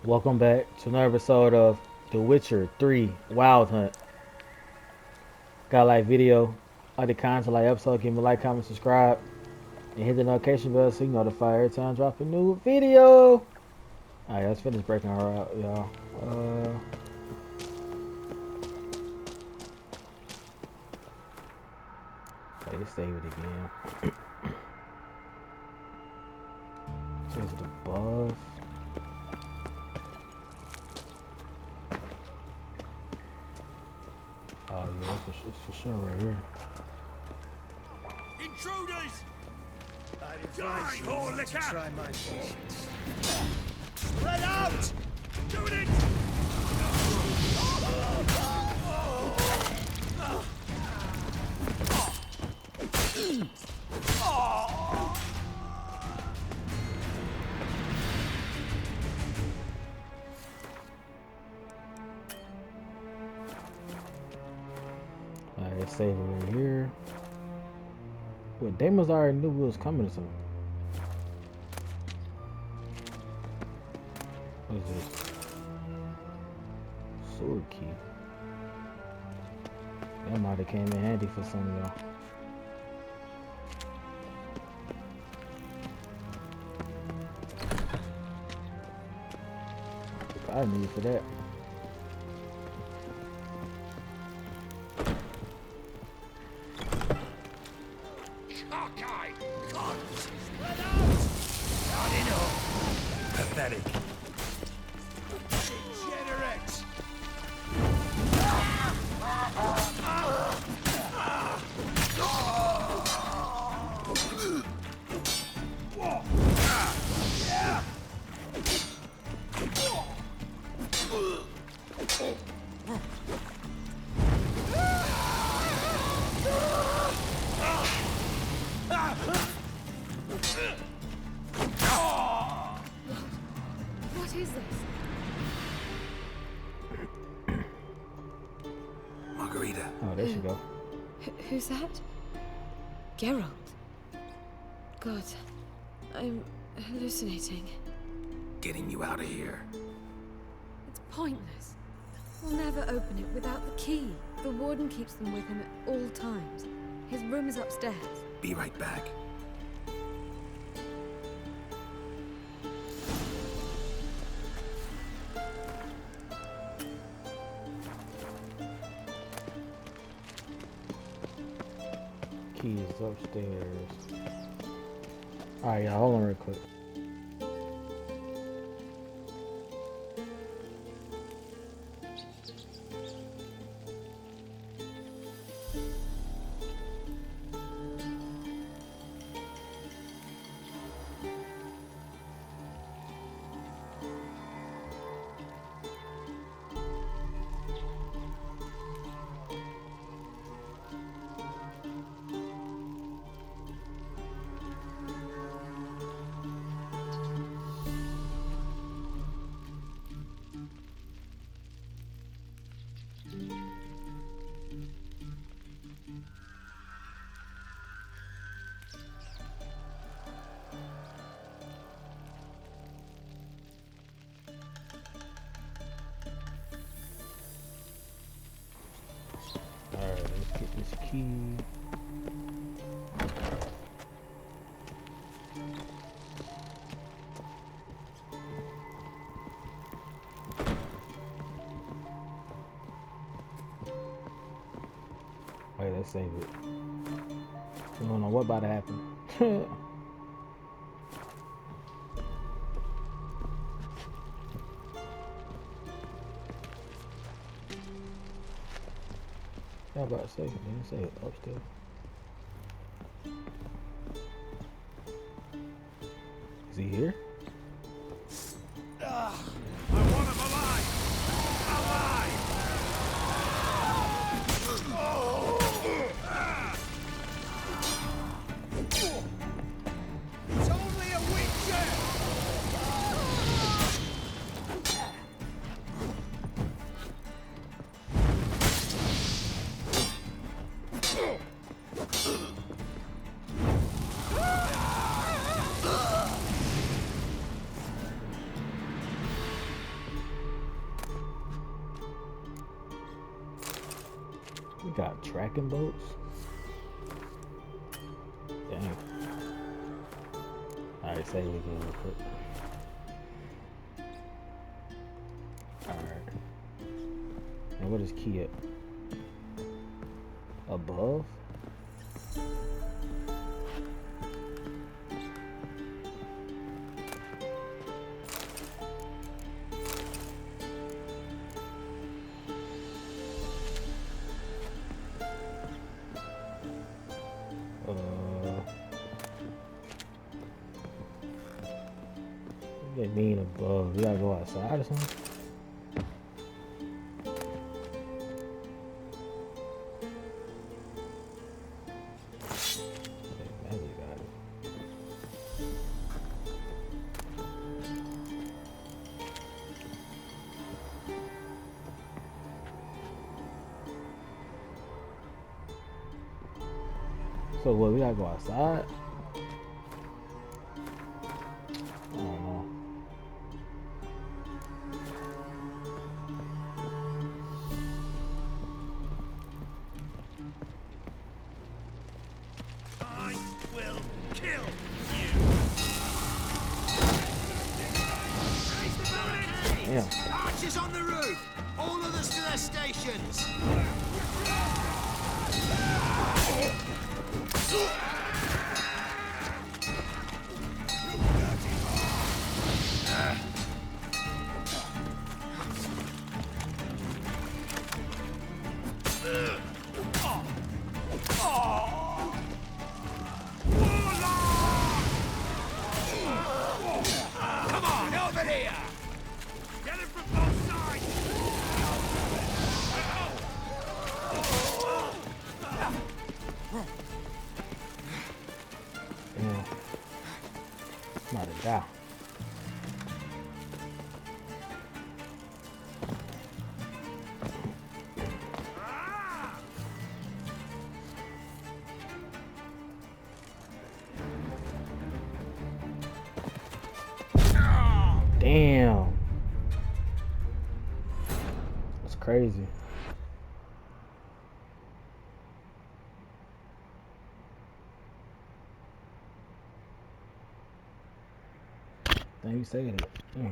Welcome back to another episode of The Witcher 3 Wild Hunt. Got a like video, like the content, like episode, give me a like, comment, subscribe, and hit the notification bell so you notified every time I drop a new video. Alright, let's finish breaking her out, y'all. Let's save it again. Change the buff. Oh yeah, it's for sure right here. Intruders! Die, poor liquor! Try my patience. Spread out! Doing it! Alright, let's save it right here. Well, Damon's already knew we was coming or something. What is this? Sword key. That might have came in handy for some of y'all. I need for that. Pathetic. Degenerate. What is this? Margarita. Oh, there she go. Who's that? Geralt. God, I'm hallucinating. Getting you out of here. It's pointless. We'll never open it without the key. The warden keeps them with him at all times. His room is upstairs. Be right back. Key is upstairs. Alright, y'all, hold on real quick. Alright, let's get this key. Wait, let's save it. We don't know what about to happen. How about save it? Didn't say it upstairs. Is he here? I want him alive! Alive! It's only a witcher! We got tracking boats. Dang. Alright, save it again real quick. Alright. And what is key at? Above? What do they mean above? We gotta go outside or something? So what, we gotta go outside? I don't know. I will kill you. Damn. Archers on the roof! All others to their stations! Come on, over here! Get him from both sides! Damn. Not a doubt. Damn. That's crazy. Dang, you said it. Yeah.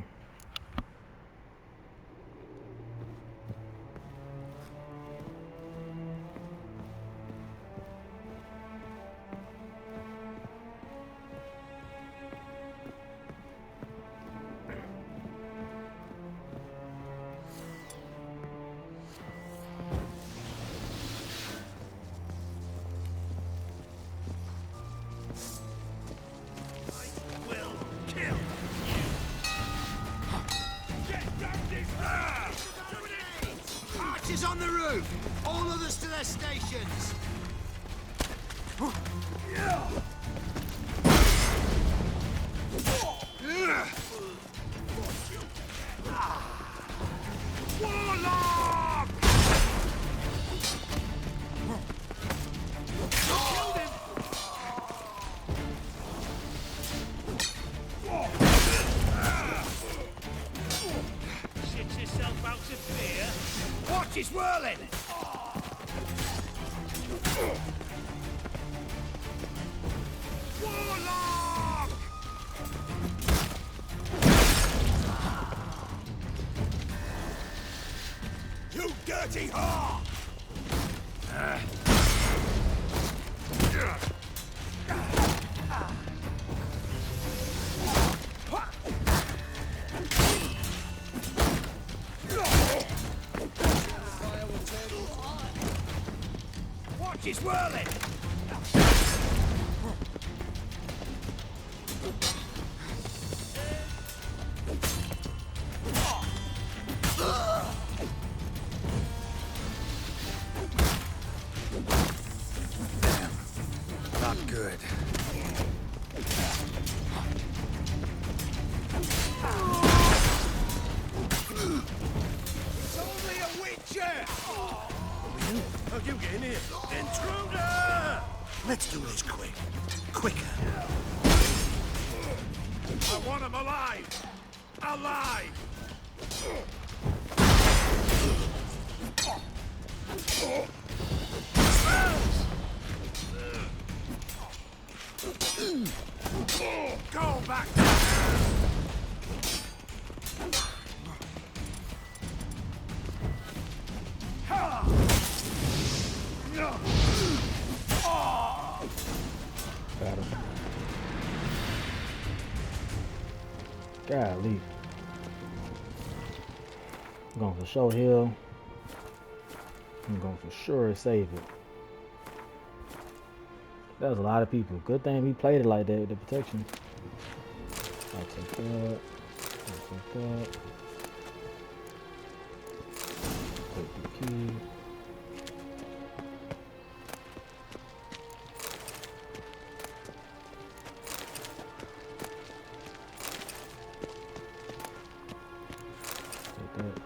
I will kill you. Get down this Archers on the roof! All others to their stations! Warlock! Killed him! Shit yourself out of fear. Watch his whirling! Warlock! You dirty whore! Watch his whirling! Not good. It's only a witcher! How you get in here? Intruder! Let's do this quick. Quicker. I want him alive! Alive! Go back. Got him. Golly. I'm going for show hill. I'm going for sure save it. That was a lot of people. Good thing we played it like that with the protection. I'll take that. I'll take that. Take the key. Take that.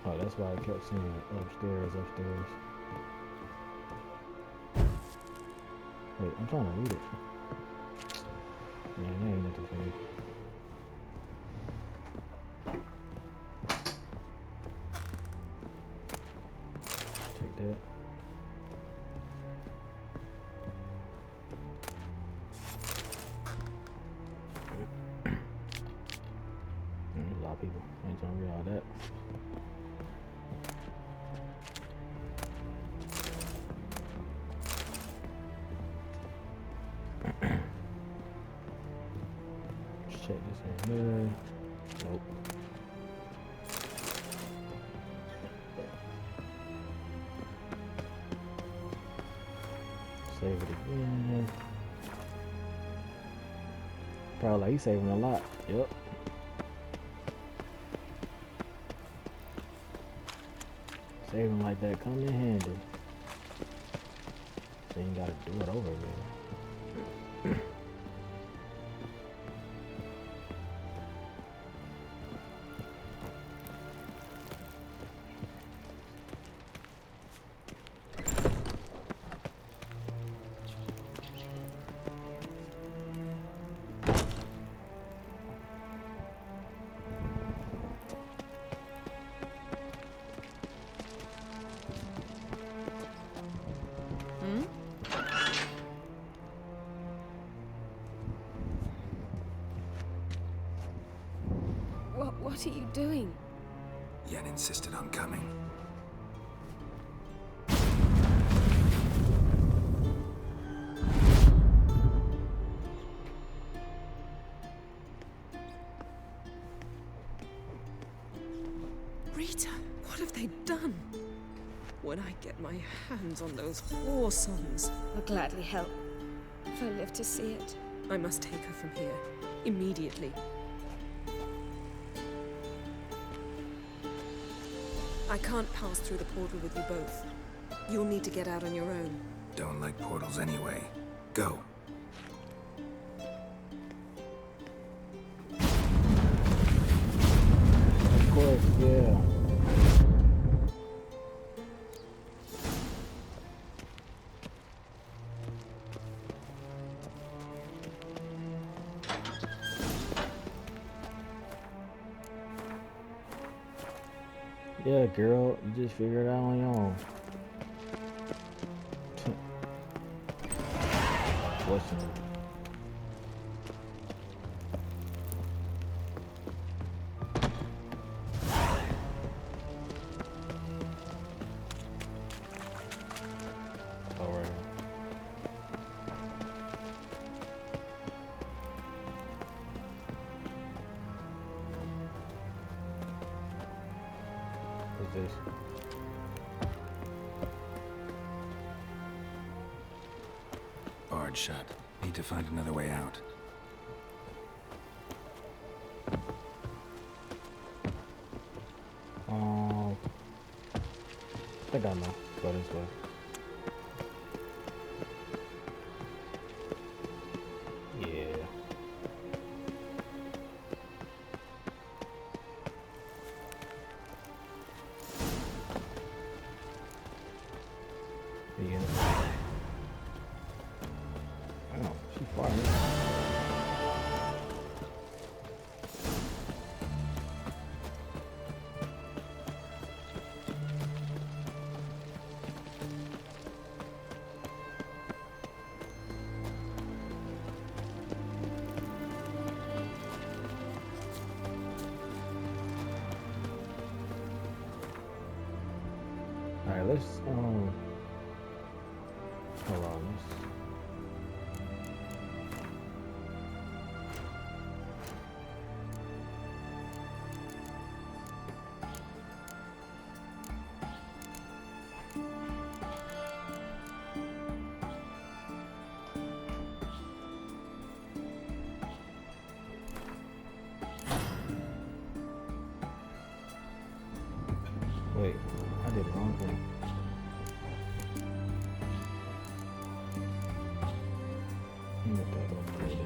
Oh, that's why I kept saying upstairs, upstairs. Wait, I'm trying to read it. Man, that ain't nothing for me. Take that. There's a lot of people. I ain't trying to read all that. Check this in here. Nope. Save it again. Probably like he's saving a lot. Yep. Saving like that come in handy. So you ain't gotta do it over again. What are you doing? Yen insisted on coming. Rita, what have they done? When I get my hands on those whoresomes, I'll gladly help, if I live to see it. I must take her from here, immediately. I can't pass through the portal with you both. You'll need to get out on your own. Don't like portals anyway. Go. Of course, yeah. Yeah, girl, you just figure it out on your own. Fortunately. Alright. What's this? Barred shut. Need to find another way out. I think I know. Go this way. Yeah. Yeah. Oh, she far. Alright, let's hold on. Wait, I did the wrong thing. Let that upgrade it.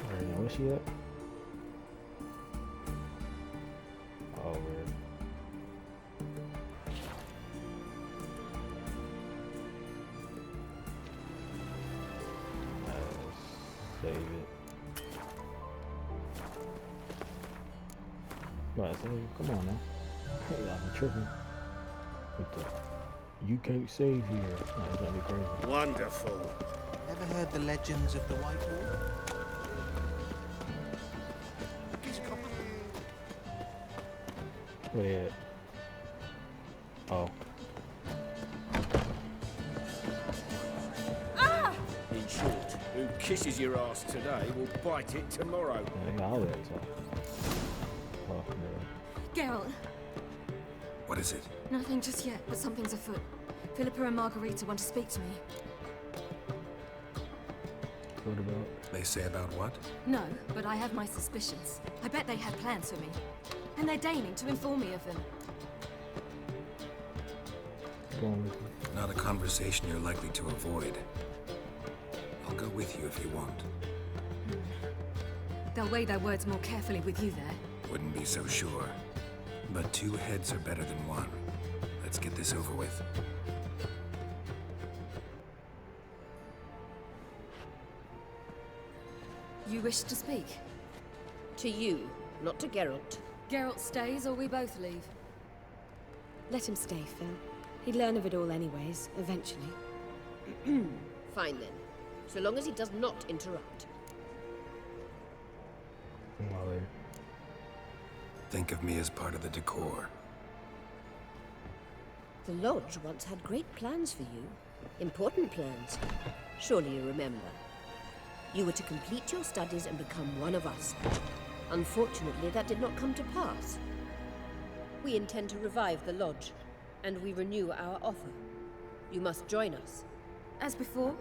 Alright, where's she at? Oh, man. Save it. Right, save it. Come on now. Hey, I'm tripping. What the? You can't save here. Oh, that's gonna be crazy. Wonderful. Ever heard the legends of the White Wall? Where they at? Oh. In short, who kisses your ass today will bite it tomorrow. Yeah, they got all that stuff. Oh, man. Geralt, What is it? nothing just yet, but something's afoot. Philippa and Margarita want to speak to me. What about? They say about what? No, but I have my suspicions. I bet they had plans for me. And they're deigning to inform me of them. Going with you. Not a conversation you're likely to avoid. I'll go with you if you want. They'll weigh their words more carefully with you there. Wouldn't be so sure. But two heads are better than one. Let's get this over with. You wish to speak? To you, not to Geralt. Geralt stays or we both leave? Let him stay, Phil. He'd learn of it all anyways, eventually. Fine then. So long as he does not interrupt. Molly. Think of me as part of the decor. The Lodge once had great plans for you. Important plans. Surely you remember. You were to complete your studies and become one of us. Unfortunately, that did not come to pass. We intend to revive the Lodge, and we renew our offer. You must join us. As before?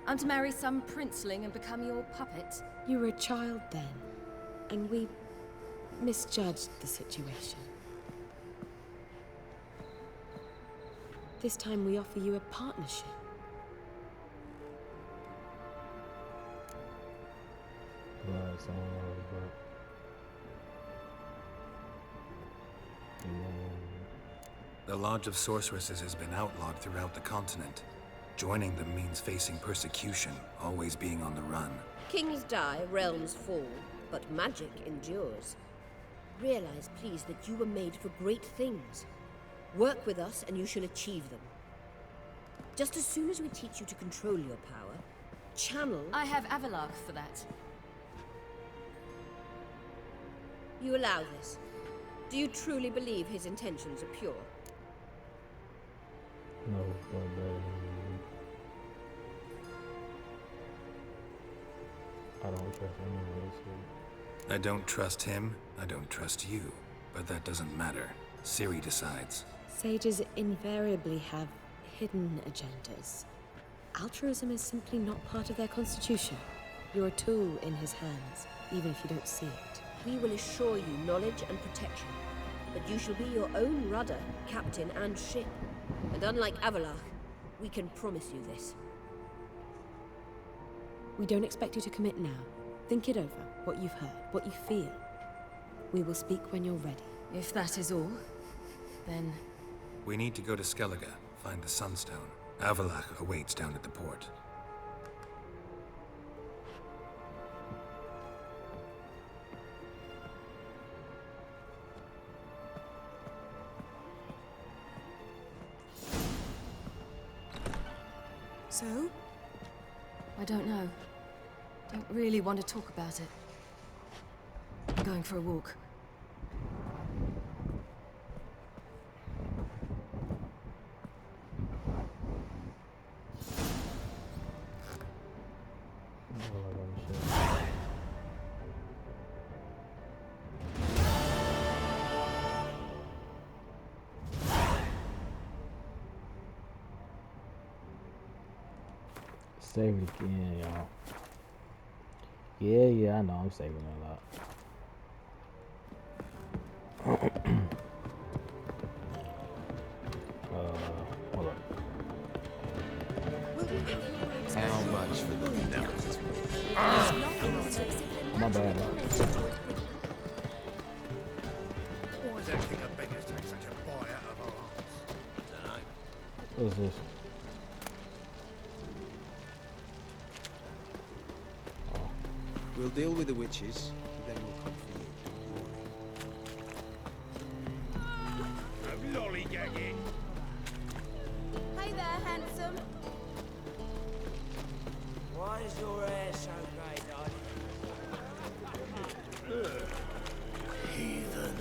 I'm to marry some princeling and become your puppet? You were a child then, and we misjudged the situation. This time we offer you a partnership. Well, it's all over, but... The Lodge of Sorceresses has been outlawed throughout the continent. Joining them means facing persecution, always being on the run. Kings die, realms fall, but magic endures. Realize, please, that you were made for great things. Work with us and you shall achieve them. Just as soon as we teach you to control your power, channel... I have Avalark for that. You allow this. Do you truly believe his intentions are pure? No, but I don't trust anyone else. I don't trust him, I don't trust you. But that doesn't matter. Ciri decides. Sages invariably have hidden agendas. Altruism is simply not part of their constitution. You're a tool in his hands, even if you don't see it. We will assure you knowledge and protection, but you shall be your own rudder, captain, and ship. And unlike Avalark, we can promise you this. We don't expect you to commit now. Think it over, what you've heard, what you feel. We will speak when you're ready. If that is all, then We need to go to Skellige, find the Sunstone. Avalach awaits down at the port. So? I don't know. Don't really want to talk about it. I'm going for a walk. Save it again, y'all. Yeah, I know. I'm saving it a lot. Hold up. How much for the nose? My bad. Why is that king of beggars take such a bite out of our arms? Dunno. What is this? We'll deal with the witches, then we'll come for you. No lollygagging. Hey there, handsome. Why is your hair so grey, darling? Heathen.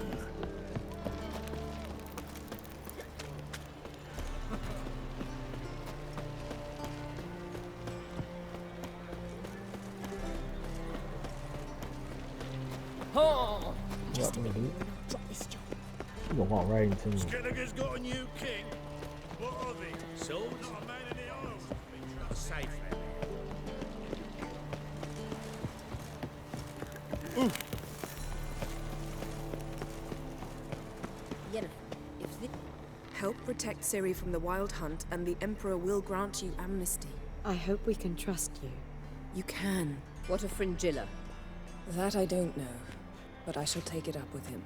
Oh! Yup, nigga. You gonna walk right into me. Skellige's got a new king. What of it? Sold? Not a man in the Isles. Not safe. Yennefer, if this... Help protect Ciri from the Wild Hunt, and the Emperor will grant you amnesty. I hope we can trust you. You can. What of Fringilla? That I don't know, but I shall take it up with him.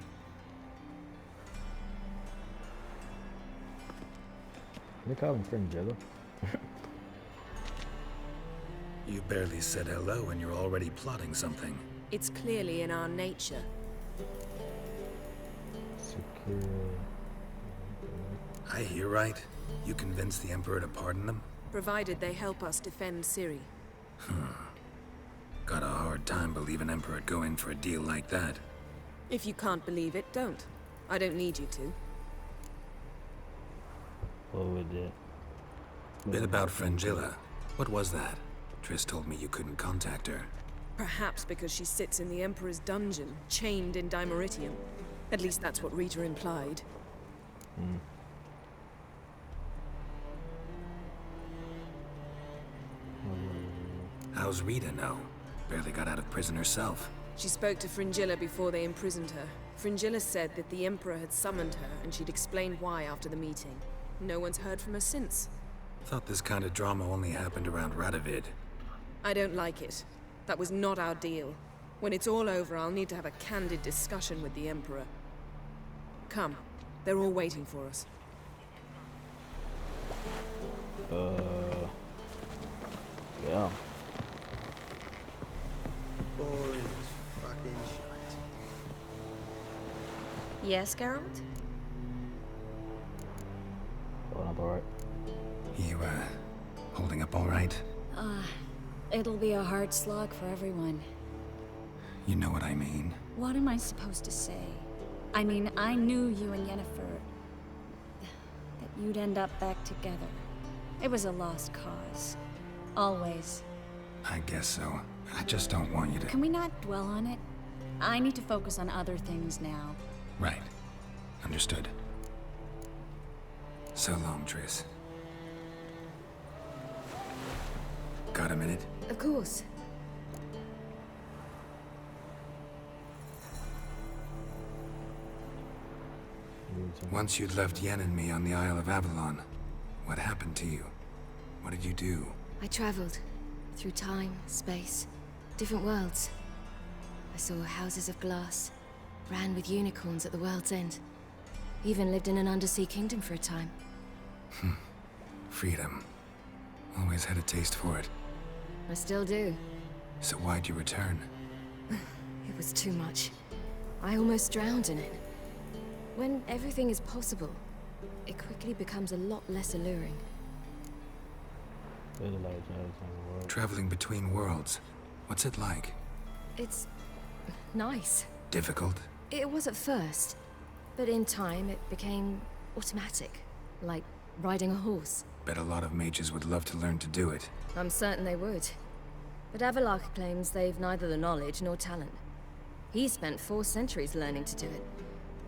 They call him Fringilla. You barely said hello and you're already plotting something. It's clearly in our nature. Secure. I hear right? You convinced the Emperor to pardon them? Provided they help us defend Ciri. Got a hard time believing Emperor'd go in for a deal like that. If you can't believe it, don't. I don't need you to. What would it? Bit about Fringilla. What was that? Triss told me you couldn't contact her. Perhaps because she sits in the Emperor's dungeon, chained in Dimeritium. At least that's what Rita implied. How's Rita know? Barely got out of prison herself. She spoke to Fringilla before they imprisoned her. Fringilla said that the Emperor had summoned her, and she'd explained why after the meeting. No one's heard from her since. Thought this kind of drama only happened around Radovid. I don't like it. That was not our deal. When it's all over, I'll need to have a candid discussion with the Emperor. Come. They're all waiting for us. Yeah. Boring as fucking shite. Yes, Geralt? Going up alright. You, holding up all right? It'll be a hard slog for everyone. You know what I mean. What am I supposed to say? I mean, I knew you and Yennefer... that you'd end up back together. It was a lost cause. Always. I guess so. I just don't want you to... Can we not dwell on it? I need to focus on other things now. Right. Understood. So long, Triss. Got a minute? Of course. Once you'd left Yen and me on the Isle of Avalon, what happened to you? What did you do? I traveled through time, space, different worlds. I saw houses of glass, Ran with unicorns at the world's end. Even lived in an undersea kingdom for a time. Freedom. Always had a taste for it. I still do. So why'd you return? It was too much. I almost drowned in it. When everything is possible, it quickly becomes a lot less alluring. Traveling between worlds. What's it like? It's nice. Difficult? It was at first, but in time it became automatic, like riding a horse. Bet a lot of mages would love to learn to do it. I'm certain they would. But Avallac'h claims they've neither the knowledge nor talent. He spent 4 centuries learning to do it,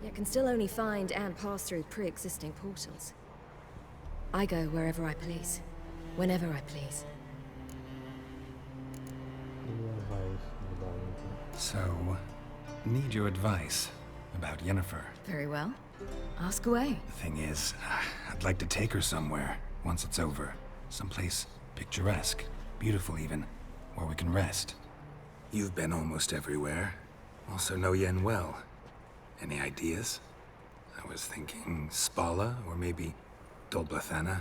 yet can still only find and pass through pre-existing portals. I go wherever I please, whenever I please. So, need your advice about Yennefer. Very well. Ask away. The thing is, I'd like to take her somewhere once it's over. Someplace picturesque, beautiful even, where we can rest. You've been almost everywhere. Also know Yen well. Any ideas? I was thinking Spala, or maybe Dolblathana.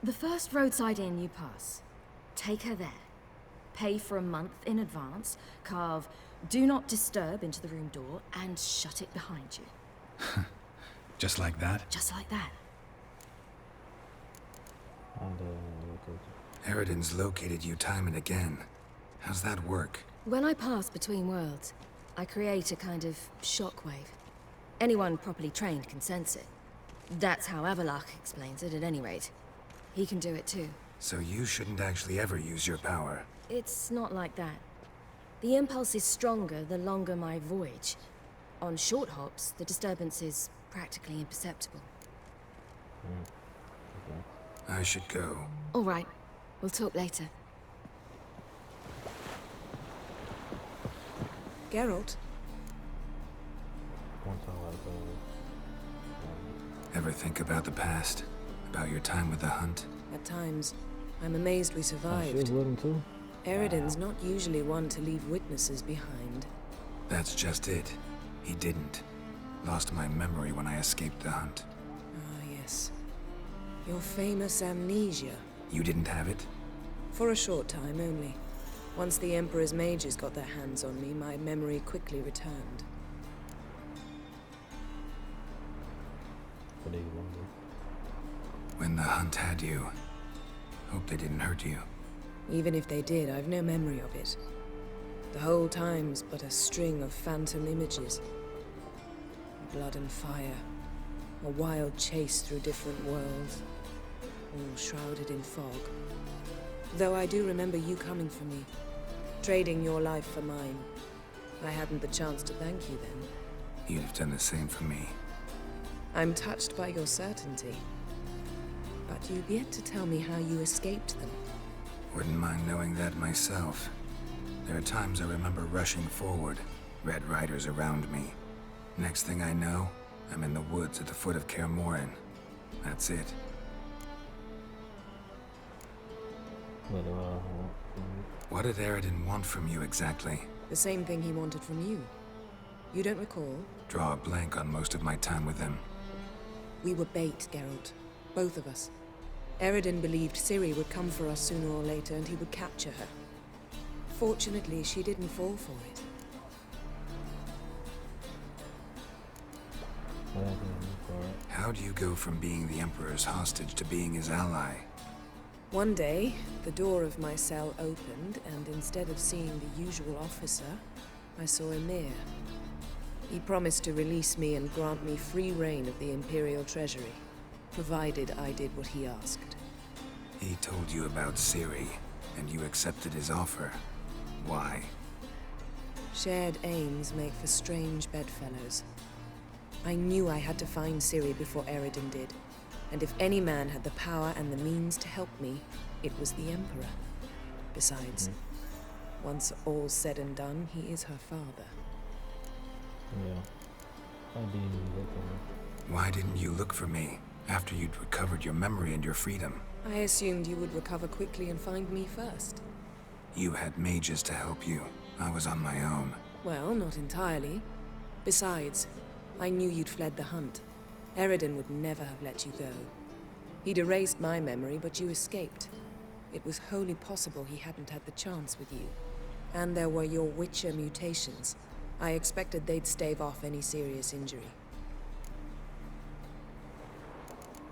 The first roadside inn you pass. Take her there. Pay for a month in advance, carve "Do Not Disturb" into the room door, and shut it behind you. Just like that? Just like that. Eridan's located you time and again. How's that work? When I pass between worlds, I create a kind of shockwave. Anyone properly trained can sense it. That's how Avallac'h explains it, at any rate. He can do it too. So you shouldn't actually ever use your power. It's not like that. The impulse is stronger the longer my voyage. On short hops, the disturbance is practically imperceptible. I should go. All right. We'll talk later. Geralt, Ever think about the past? About your time with the hunt? at times, I'm amazed we She was survived. living too. Eridan's not usually one to leave witnesses behind. That's just it. He didn't. Lost my memory when I escaped the hunt. Ah, yes. Your famous amnesia. You didn't have it? For a short time only. Once the Emperor's mages got their hands on me, my memory quickly returned. When the hunt had you. Hope they didn't hurt you. Even if they did, I've no memory of it. The whole time's but a string of phantom images. Blood and fire. A wild chase through different worlds. All shrouded in fog. Though I do remember you coming for me. Trading your life for mine. I hadn't the chance to thank you then. You'd have done the same for me. I'm touched by your certainty. But you've yet to tell me how you escaped them. Wouldn't mind knowing that myself. There are times I remember rushing forward, Red Riders around me. Next thing I know, I'm in the woods at the foot of Kaer Morhen. That's it. What did Eridan want from you exactly? The same thing he wanted from you. You don't recall? Draw a blank on most of my time with him. We were bait, Geralt. Both of us. Eridan believed Ciri would come for us sooner or later and he would capture her. Fortunately, she didn't fall for it. How do you go from being the Emperor's hostage to being his ally? One day, the door of my cell opened, and instead of seeing the usual officer, I saw Emir. He promised to release me and grant me free reign of the Imperial Treasury, provided I did what he asked. He told you about Ciri, and you accepted his offer. Why? Shared aims make for strange bedfellows. I knew I had to find Ciri before Eridan did, and if any man had the power and the means to help me, it was the Emperor. Besides, once all's said and done, he is her father. Yeah. Why didn't you look for me after you'd recovered your memory and your freedom? I assumed you would recover quickly and find me first. You had mages to help you. I was on my own. Well, not entirely. Besides, I knew you'd fled the hunt. Eridan would never have let you go. He'd erased my memory, but you escaped. It was wholly possible he hadn't had the chance with you. And there were your Witcher mutations. I expected they'd stave off any serious injury.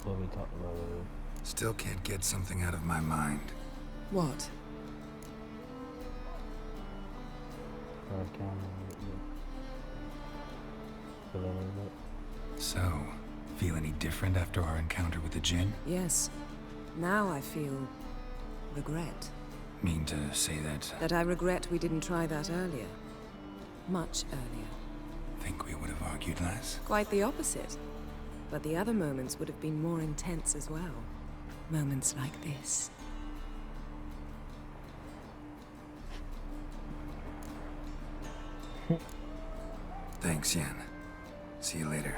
What we talked about earlier. Still can't get something out of my mind. What? First camera. So, feel any different after our encounter with the Jinn? Yes. Now I feel regret. Mean to say that? That I regret we didn't try that earlier. Much earlier. Think we would have argued less? Quite the opposite. But the other moments would have been more intense as well. Moments like this. Thanks, Yen. See you later.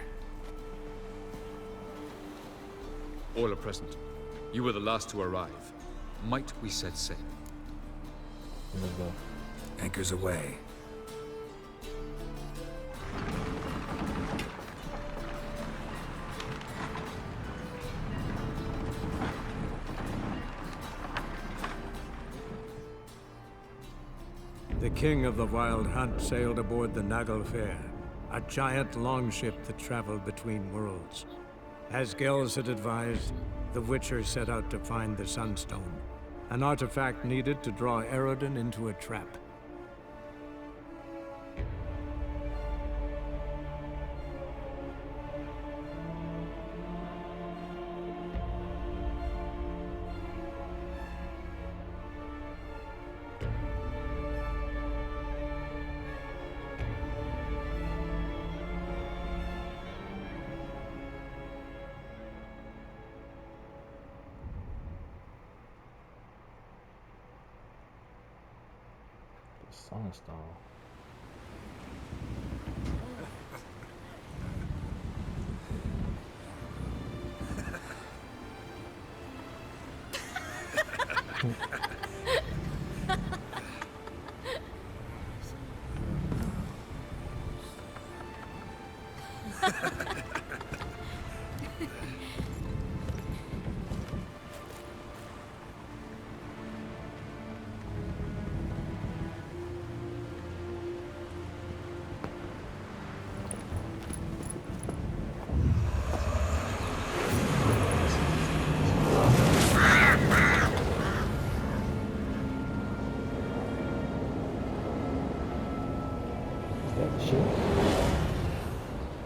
All are present. You were the last to arrive. Might we set sail? Let's go. Anchors away. The king of the Wild Hunt sailed aboard the Naglfar, a giant longship that traveled between worlds. As Gels had advised, the Witcher set out to find the Sunstone, an artifact needed to draw Eridan into a trap. Sunstone.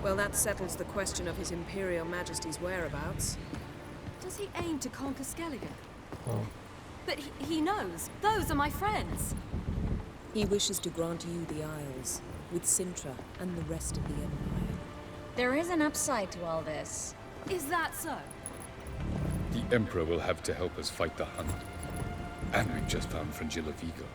Well, that settles the question of His Imperial Majesty's whereabouts. Does he aim to conquer Skellige? Oh. But he knows. Those are my friends. He wishes to grant you the Isles, with Sintra and the rest of the Empire. There is an upside to all this. Is that so? The Emperor will have to help us fight the Hunt. And we've just found Fringilla Vigo.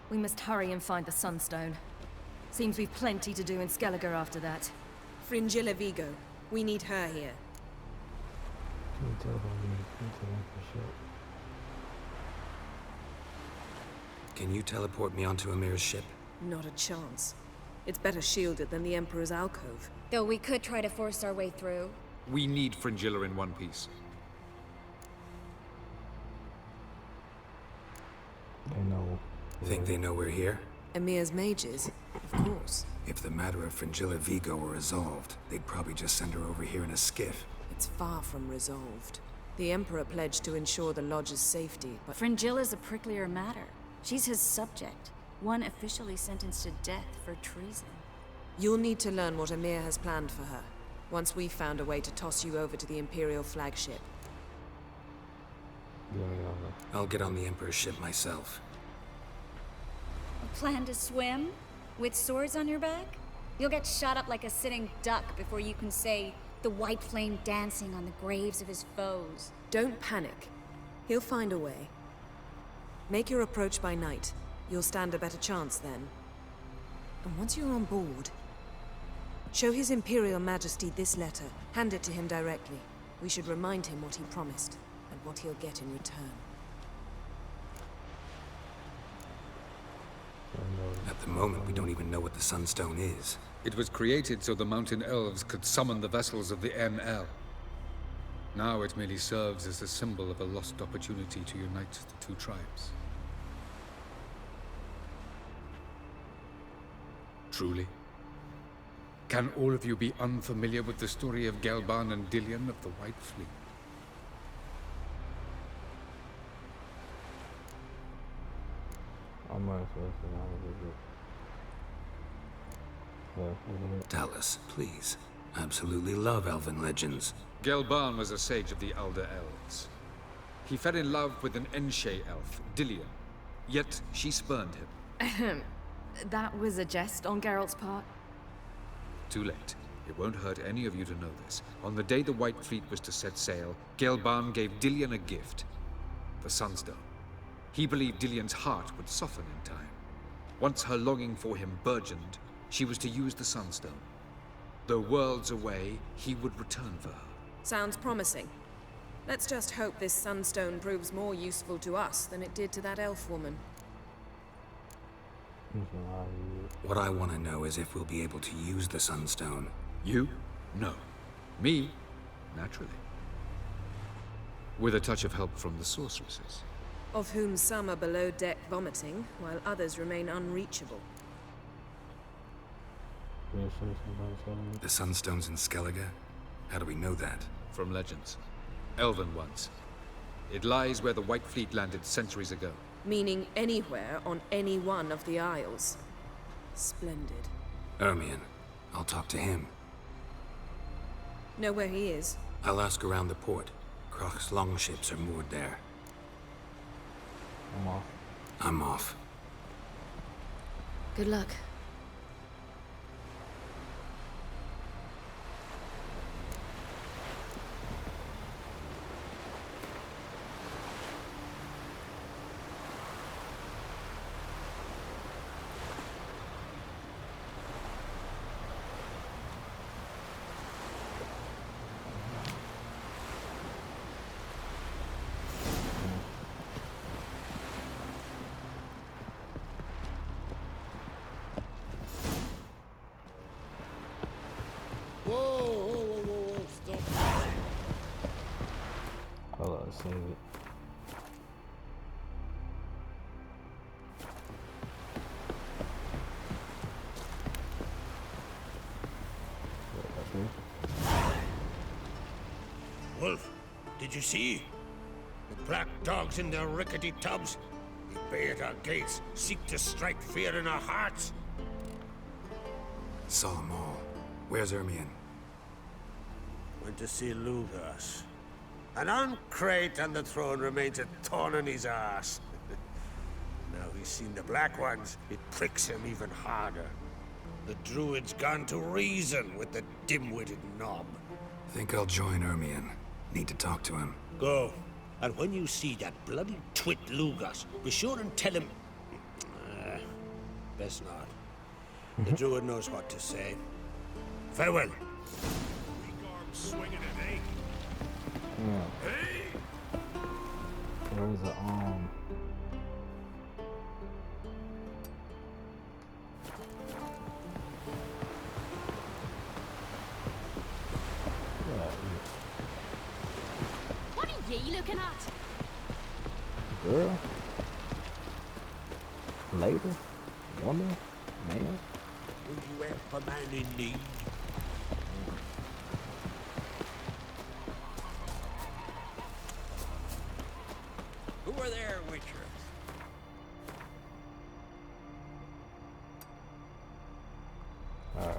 We must hurry and find the Sunstone. Seems we've plenty to do in Skellige after that. Fringilla Vigo. We need her here. Can you tell them for sure? Can you teleport me onto Amir's ship? Not a chance. It's better shielded than the Emperor's alcove. Though we could try to force our way through. We need Fringilla in one piece. They know. Think they know we're here? Emir's mages, of course. If the matter of Fringilla Vigo were resolved, they'd probably just send her over here in a skiff. It's far from resolved. The Emperor pledged to ensure the Lodge's safety, but Fringilla's a pricklier matter. She's his subject, one officially sentenced to death for treason. you'll need to learn what Emir has planned for her, once we've found a way to toss you over to the Imperial flagship. I'll get on the Emperor's ship myself. A plan to swim? With swords on your back? You'll get shot up like a sitting duck before you can say, the white flame dancing on the graves of his foes. Don't panic. He'll find a way. Make your approach by night. You'll stand a better chance then. And once you're on board, show His Imperial Majesty this letter. Hand it to him directly. We should remind him what he promised, and what he'll get in return. At the moment, we don't even know what the Sunstone is. It was created so the mountain elves could summon the vessels of the ML. Now it merely serves as a symbol of a lost opportunity to unite the two tribes. Truly? Can all of you be unfamiliar with the story of Gelban and Dillion of the White Fleet? Tell us, please. Absolutely love elven legends. Gelban was a sage of the Elder Elves. He fell in love with an Enshe elf, Dillion. Yet she spurned him. That was a jest on Geralt's part? Too late. It won't hurt any of you to know this. On the day the White Fleet was to set sail, Gelban gave Dillion a gift. The Sunstone. He believed Dillion's heart would soften in time. Once her longing for him burgeoned, she was to use the Sunstone. Though worlds away, he would return for her. Sounds promising. Let's just hope this Sunstone proves more useful to us than it did to that elf woman. What I want to know is if we'll be able to use the Sunstone. You? No. Me? Naturally. With a touch of help from the sorceresses. Of whom some are below deck vomiting, while others remain unreachable. The Sunstone's in Skellige? How do we know that? From legends. Elven ones. It lies where the White Fleet landed centuries ago. Meaning anywhere on any one of the Isles. Splendid. Ermion. I'll talk to him. Know where he is? I'll ask around the port. Krach's longships are moored there. I'm off. Good luck. Hold on, save it. Wolf, did you see? The black dogs in their rickety tubs. They bay at our gates, seek to strike fear in our hearts. Saw them all. Where's Ermion? Went to see Lugas. An uncrate on the throne remains a thorn in his ass. Now he's seen the Black Ones, it pricks him even harder. The Druid's gone to reason with the dim-witted knob. Think I'll join Ermion. Need to talk to him. Go. And when you see that bloody twit Lugas, be sure and tell him... best not. The Druid knows what to say. Farewell. Swinging it, eh? Yeah. Hey! Where's the What are ye looking at? girl? Lady? Woman? Man? Will you help a man in need? Who are there, Witcher? Alright.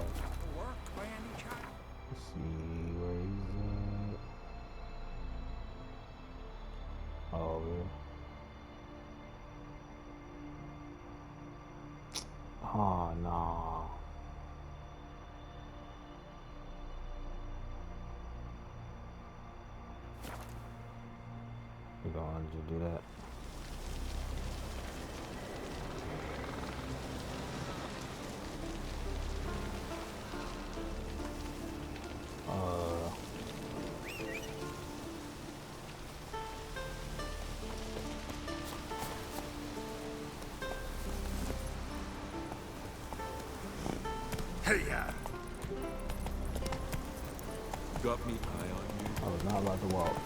Work by any chance? Let's see where he's at. Oh, really? Oh, no. We're going to do that. Hey, yeah. Got me eye on you. I was not about to walk.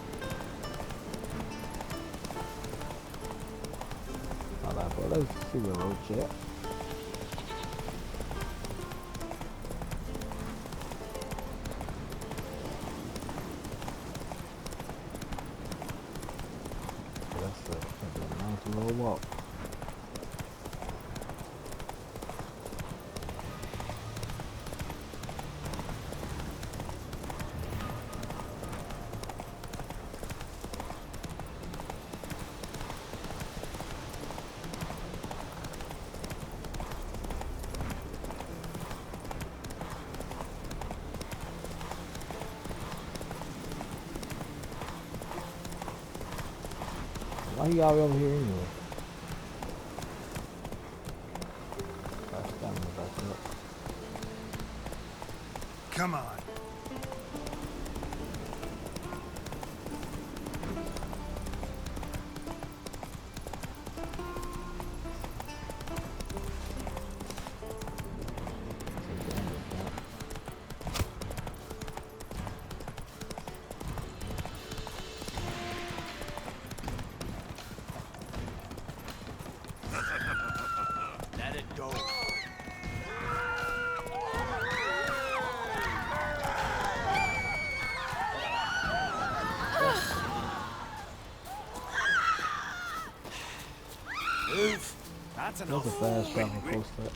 I like, well, let's see the road check. That's a nice little walk. Why you all over here anyway? Come on. Let it go. That's That's a fast travel poster.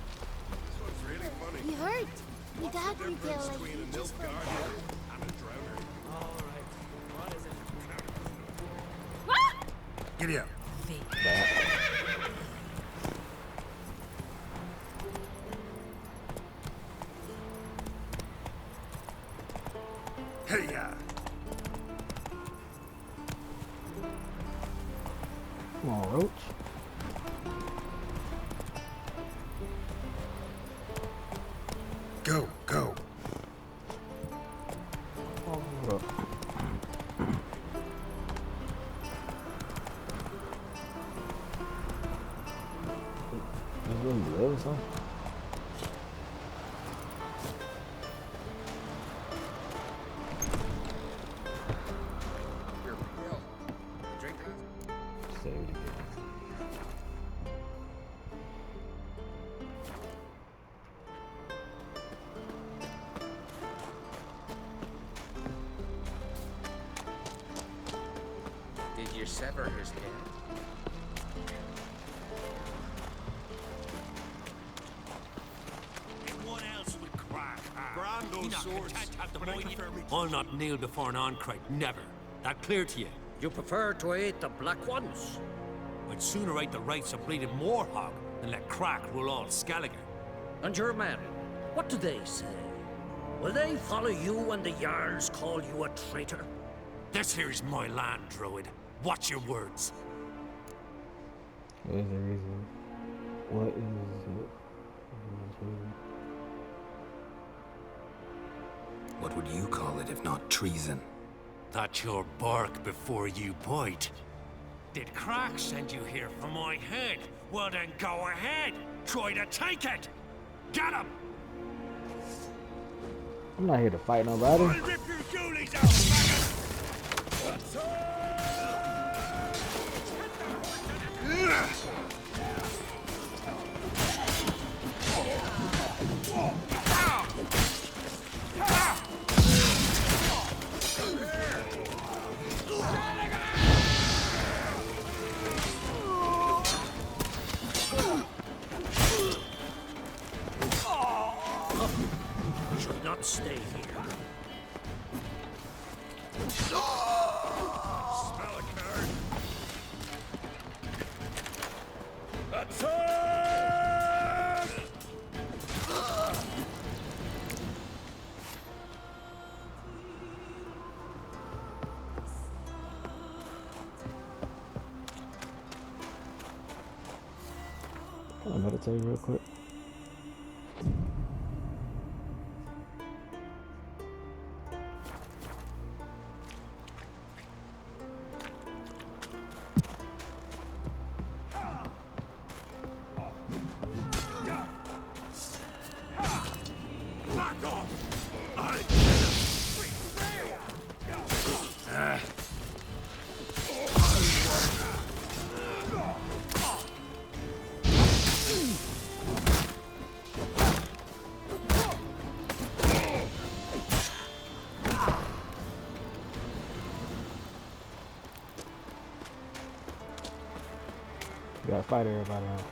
You hurt. You got me, Gil. Like you just went Giddy up. Hey, yeah. Come on, Roach. Go, go. Hold up. Is really live or something? Here, Bill. Drink it. Save it again. Did you sever his head? What else would crack? Brando swords. I'll not kneel before an Oncrite, never. That clear to you? You prefer to eat the black ones? I'd sooner eat the rights of bleeding Moorhog than let crack rule all Skellige. And your men, what do they say? Will they follow you when the Jarls call you a traitor? This here's my land, Druid. Watch your words. What is the reason? What is it? What would you call it if not treason? That's your bark before you bite. Did Crack send you here for my head? Well then go ahead. Try to take it. Get him. I'm not here to fight nobody. I'll rip your ghoulies out, faggot. Should not stay here. Smell a card. Attack! Can I meditate real quick? gotta fight everybody out.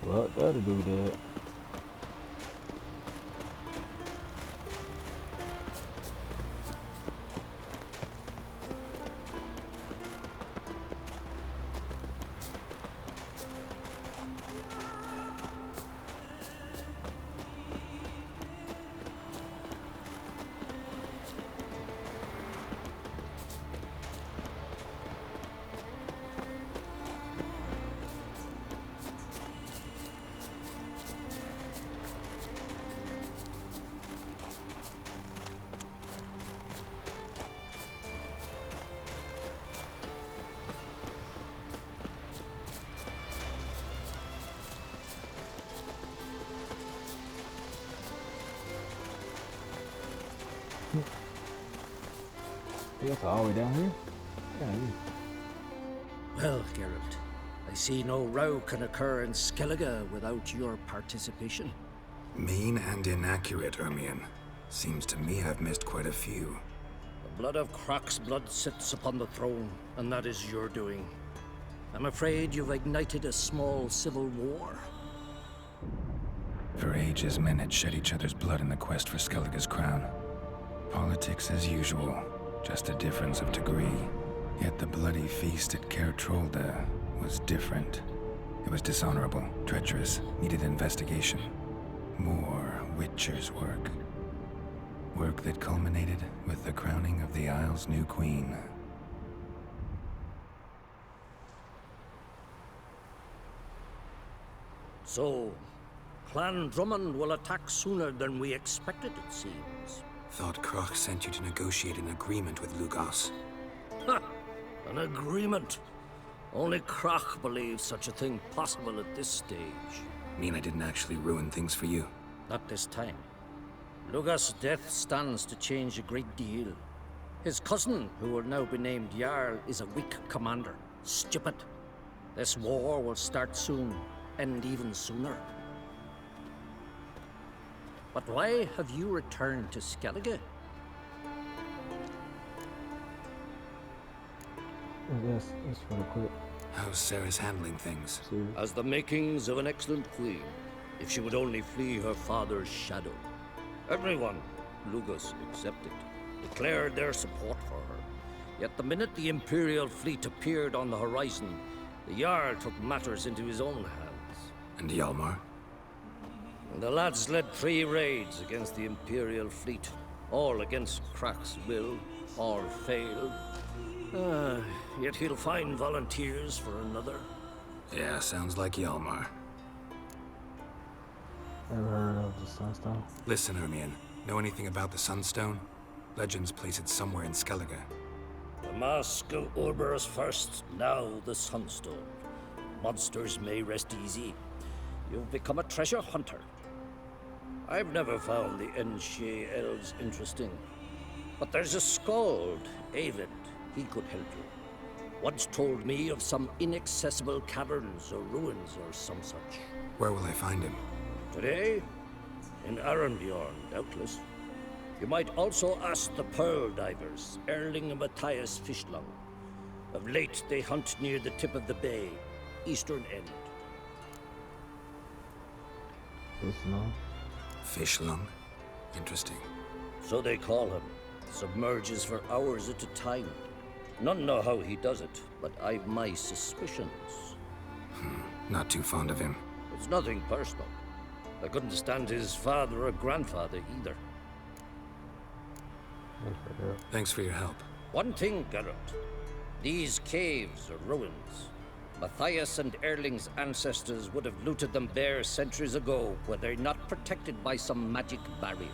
Well, the other dude did. That's all the way down here? Yeah, Well, Geralt, I see no row can occur in Skellige without your participation. Mean and inaccurate, Ermion. Seems to me I've missed quite a few. The blood of Croc's blood sits upon the throne, and that is your doing. I'm afraid you've ignited a small civil war. For ages, men had shed each other's blood in the quest for Skellige's crown. Politics as usual, just a difference of degree. Yet the bloody feast at Caer Trolda was different. It was dishonorable, treacherous, needed investigation. More Witcher's work. Work that culminated with the crowning of the Isle's new queen. So, Clan Drummond will attack sooner than we expected, it seems. Thought Croc sent you to negotiate an agreement with Lugos. Ha! An agreement? Only Croc believes such a thing possible at this stage. Mean I didn't actually ruin things for you? Not this time. Lugos' death stands to change a great deal. His cousin, who will now be named Jarl, is a weak commander. Stupid. This war will start soon, end even sooner. But why have you returned to Skellige? That's pretty quick. How's Sarah's handling things? Has the makings of an excellent queen, if she would only flee her father's shadow. Everyone, Lugos excepted, declared their support for her. Yet the minute the Imperial fleet appeared on the horizon, the Jarl took matters into his own hands. And Hjalmar? The lads led 3 raids against the Imperial fleet, all against Croc's will, all failed. Yet he'll find volunteers for another. Yeah, sounds like Hjalmar. Ever heard of the Sunstone? Listen, Ermion. Know anything about the Sunstone? Legends place it somewhere in Skellige. The Mask of Urberus first, now the Sunstone. Monsters may rest easy. You've become a treasure hunter. I've never found the Enshe elves interesting. But there's a skald, Avid. He could help you. Once told me of some inaccessible caverns or ruins or some such. Where will I find him? Today? In Arenbjorn, doubtless. You might also ask the Pearl Divers, Erling and Matthias Fishlung. Of late, they hunt near the tip of the bay, eastern end. Fishlung? Fishlung? Interesting. So they call him. Submerges for hours at a time. None know how he does it, but I've my suspicions. Not too fond of him. It's nothing personal. I couldn't stand his father or grandfather either. Thanks for your help. One thing, Geralt. These caves are ruins. Matthias and Erling's ancestors would have looted them bare centuries ago were they not protected by some magic barrier.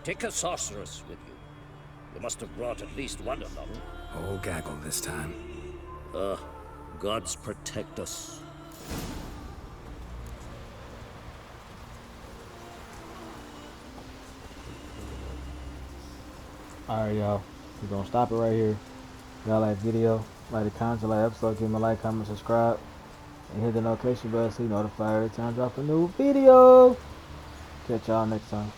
Take a sorceress with you. You must have brought at least one along. Whole gaggle this time. Gods protect us. Alright, y'all. We're gonna stop it right here. Y'all like video, like the content, like episode, give me a like, comment, subscribe, and hit the notification bell so you notified every time I drop a new video. Catch y'all next time.